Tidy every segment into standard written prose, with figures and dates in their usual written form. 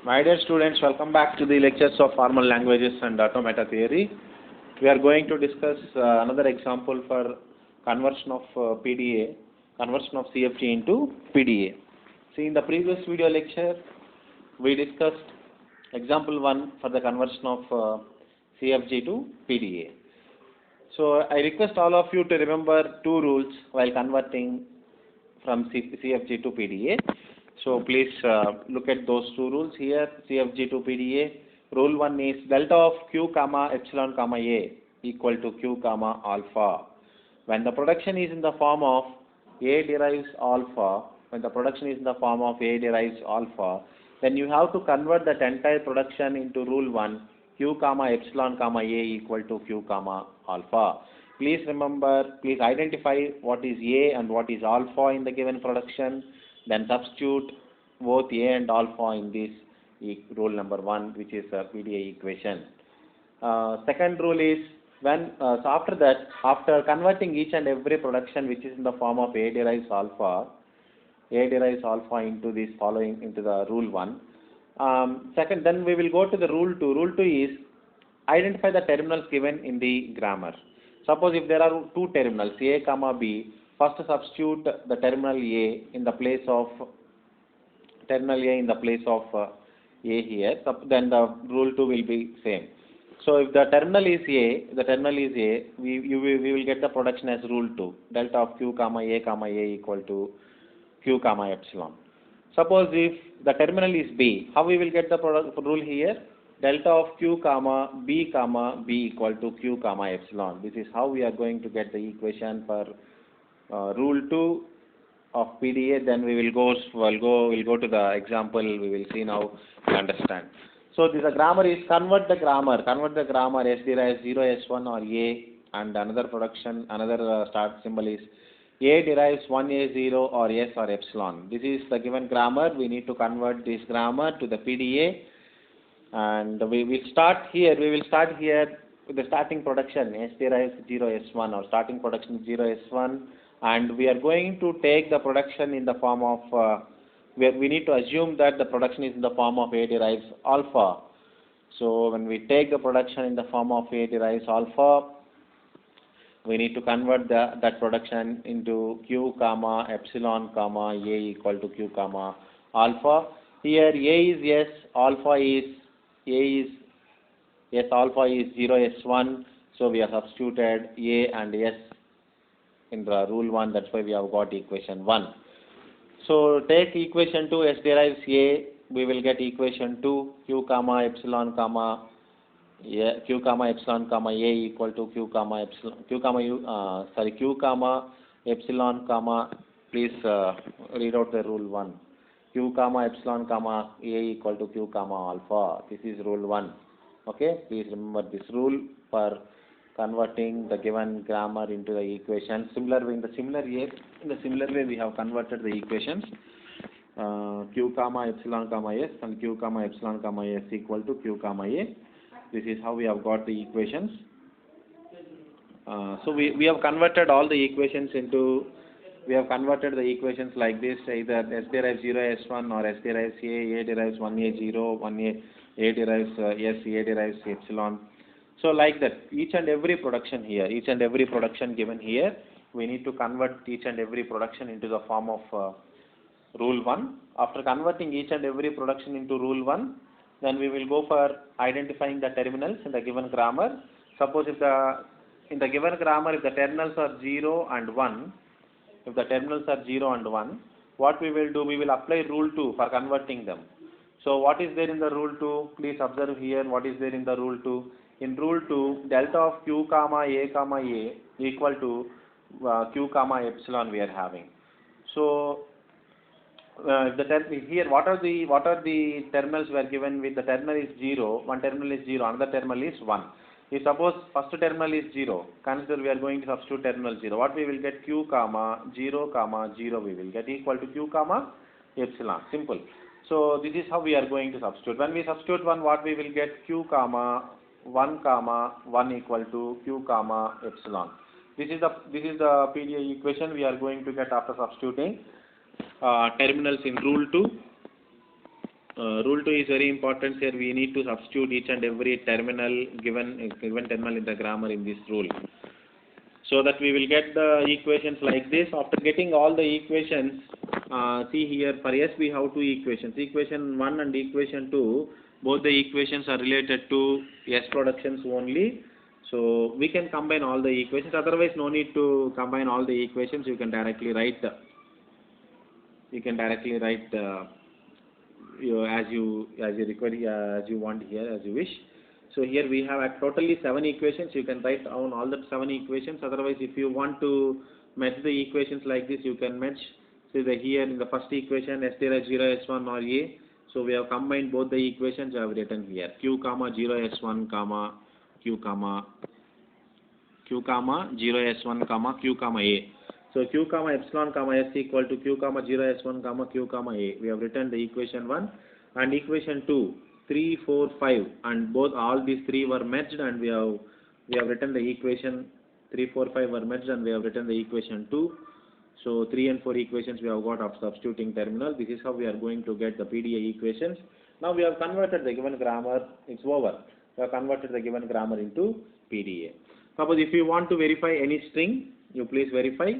My dear students, welcome back to the lectures of formal languages and automata theory. We are going to discuss another example for conversion of PDA, conversion of CFG into PDA. See, in the previous video lecture, we discussed example 1 for the conversion of CFG to PDA. So, I request all of you to remember two rules while converting from CFG to PDA. So please look at those two rules here, CFG to PDA. Rule 1 is delta of Q comma epsilon comma A equal to Q comma alpha. When the production is in the form of A derives alpha, then you have to convert that entire production into rule 1, Q comma epsilon comma A equal to Q comma alpha. Please remember, please identify what is A and what is alpha in the given production. Then substitute both A and alpha in this rule number 1, which is a PDA equation. Second rule is so after that, after converting each and every production which is in the form of A derives alpha into this following into the rule 1. Second, then we will go to the rule 2. Rule 2 is identify the terminals given in the grammar. Suppose if there are two terminals A comma B, first substitute the terminal A in the place of A here. Then the rule 2 will be same. So if the terminal is A, we will get the production as rule 2, delta of Q comma A equal to Q comma epsilon. Suppose if the terminal is B, how we will get the rule here? Delta of Q comma B equal to Q comma epsilon. This is how we are going to get the equation for rule 2 of PDA. Then we'll go to the example. We will see now to understand. So this grammar is convert the grammar S derives 0 S1 or A, and another start symbol is A derives 1A0 or S or epsilon. This is the given grammar. We need to convert this grammar to the PDA, and we will start here with the starting production S derives 0 S1 or starting production 0 S1, and we are going to take the production in the form of we need to assume that the production is in the form of A derives alpha. So when we take the production in the form of A derives alpha, we need to convert that production into Q comma epsilon comma A equal to Q comma alpha. Here A is yes, alpha is 0 S1, so we have substituted A and S in the rule 1. That's why we have got equation 1. So take equation 2, S derives A, we will get equation 2, Q comma epsilon comma A equal to Q comma epsilon comma, please read out the rule 1. Q comma epsilon comma A equal to Q comma alpha. This is rule 1. Okay, please remember this rule for converting the given grammar into the equation. In the similar way we have converted the equations. Q comma epsilon comma S and Q comma epsilon comma S equal to Q comma A. This is how we have got the equations. So we have converted all the equations like this, either S derives 0 S1 or S derives A derives 1A0, A derives S, A derives epsilon. So like that, each and every production given here, we need to convert each and every production into the form of rule 1. After converting each and every production into rule 1, then we will go for identifying the terminals in the given grammar. Suppose in the given grammar, if the terminals are 0 and 1, what we will do, we will apply rule 2 for converting them. So what is there in the rule 2? Please observe here what is there in the rule 2. In rule 2, delta of Q comma A equal to Q comma epsilon we are having. So here what are the terminals we are given with? The terminal is 0, one terminal is 0, another terminal is 1. If suppose first terminal is 0, consider we are going to substitute terminal 0. What we will get? Q comma 0 we will get equal to Q comma epsilon. Simple. So this is how we are going to substitute. When we substitute 1, what we will get? Q comma 1 equal to Q comma epsilon. This is the PDA equation we are going to get after substituting terminals in rule 2. Rule 2 is very important here. We need to substitute each and every terminal given terminal in the grammar in this rule, so that we will get the equations like this. After getting all the equations, see here, for S we have two equations. Equation 1 and equation 2, both the equations are related to S productions only. So we can combine all the equations. Otherwise, no need to combine all the equations. You can directly write. As you require, as you want here, as you wish. So here we have totally 7 equations. You can write down all the 7 equations. Otherwise, if you want to match the equations like this, you can match. So here in the first equation, S there is 0 S1 or A. So we have combined both the equations. I have written here Q comma 0 S1 comma Q comma 0 S1 comma Q comma A. So Q comma epsilon comma S equal to Q comma 0 S1 comma Q comma A. We have written the equation 1 and equation 2, 3, 4, 5, and all these 3 were merged, and we have written the equation 3, 4, 5 were merged, and we have written the equation 2. So 3 and 4 equations we have got of substituting terminal. This is how we are going to get the PDA equations. Now we have converted the given grammar. It's over. We have converted the given grammar into PDA. Suppose if you want to verify any string, you please verify,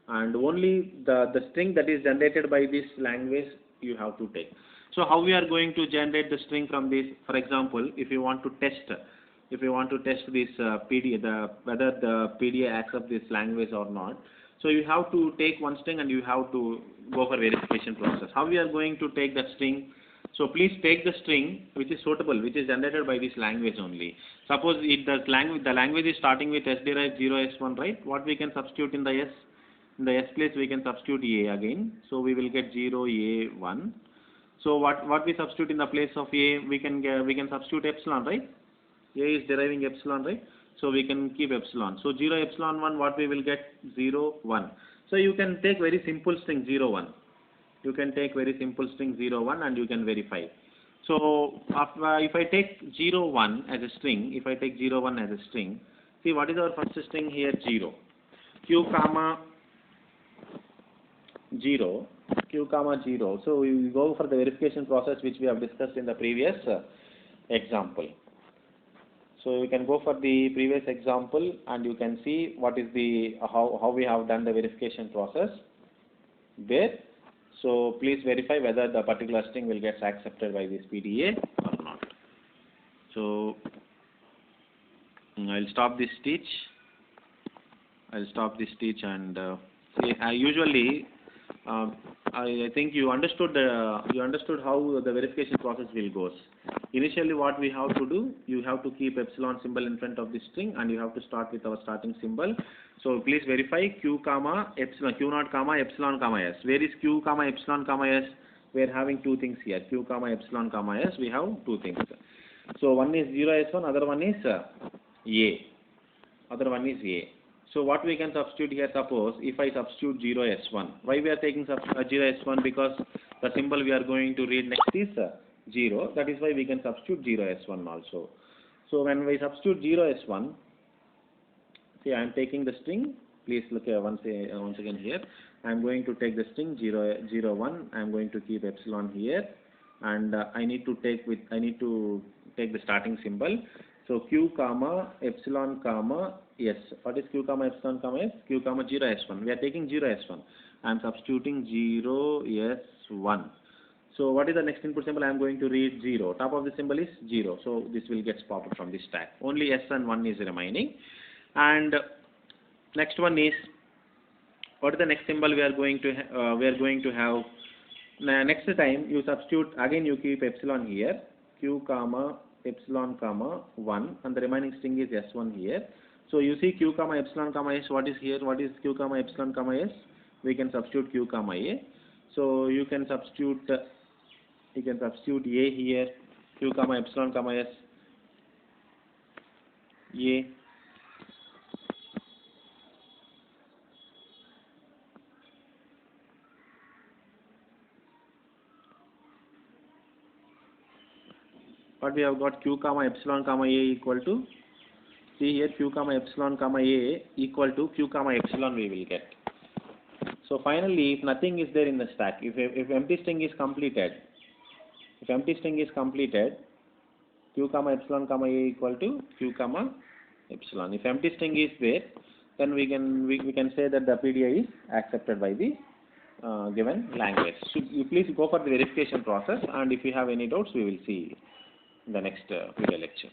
and only the string that is generated by this language you have to take. So how we are going to generate the string from this? For example, if you want to test this PDA, whether the PDA accepts this language or not. So you have to take one string and you have to go for verification process. How we are going to take that string? So please take the string which is suitable, which is generated by this language only. Suppose the language is starting with S derived 0 S1, right? What we can substitute in the S? In the S place we can substitute A again. So we will get 0 A1. So what we substitute in the place of A? We can substitute epsilon, right? A is deriving epsilon, right? So we can keep epsilon. So 0 epsilon 1, what we will get? 0 1. So you can take very simple string 0 1. You can take very simple string 0 1 and you can verify. So if I take 0 1 as a string, see what is our first string here? 0. Q comma 0. So we will go for the verification process which we have discussed in the previous example. So you can go for the previous example and you can see what is how we have done the verification process there. So please verify whether the particular string will get accepted by this PDA or not. So I'll stop this teach and see, I think you understood how the verification process will go. Initially what we have to do, you have to keep epsilon symbol in front of the string and you have to start with our starting symbol. So please verify Q comma epsilon, Q naught comma epsilon comma S. Where is Q comma epsilon comma S? We are having two things here. Q comma epsilon comma S, we have two things. So one is 0 S1, other one is A. So what we can substitute here, suppose if I substitute 0 S1. Why we are taking 0 S1? Because the symbol we are going to read next is 0. That is why we can substitute 0 S1 also. So when we substitute 0 S1, see I am taking the string. Please look here once again here. I am going to take the string 0 1. I am going to keep epsilon here, and I need to take the starting symbol. So Q comma epsilon comma S. What is Q comma epsilon comma S? Q comma 0 S1. We are taking 0 S1. I am substituting 0 S1. So what is the next input symbol? I am going to read 0. Top of the symbol is 0. So this will get popped from the stack. Only S and 1 is remaining. And next one is, what is the next symbol we are going to have? Next time you substitute, again you keep epsilon here. Q comma epsilon comma 1, and the remaining string is S1 here. So you see Q comma epsilon comma S, what is here? What is Q comma epsilon comma S? We can substitute Q comma A. So you can substitute A here, Q comma epsilon comma S, A. What we have got? Q comma epsilon comma A equal to, see here, Q comma epsilon comma A equal to Q comma epsilon we will get. So finally, if nothing is there in the stack, if empty string is completed, If empty string is completed, q comma epsilon comma a equal to q comma epsilon. If empty string is there, then we can say that the PDI is accepted by the given language. So you please go for the verification process, and if you have any doubts, we will see in the next video lecture.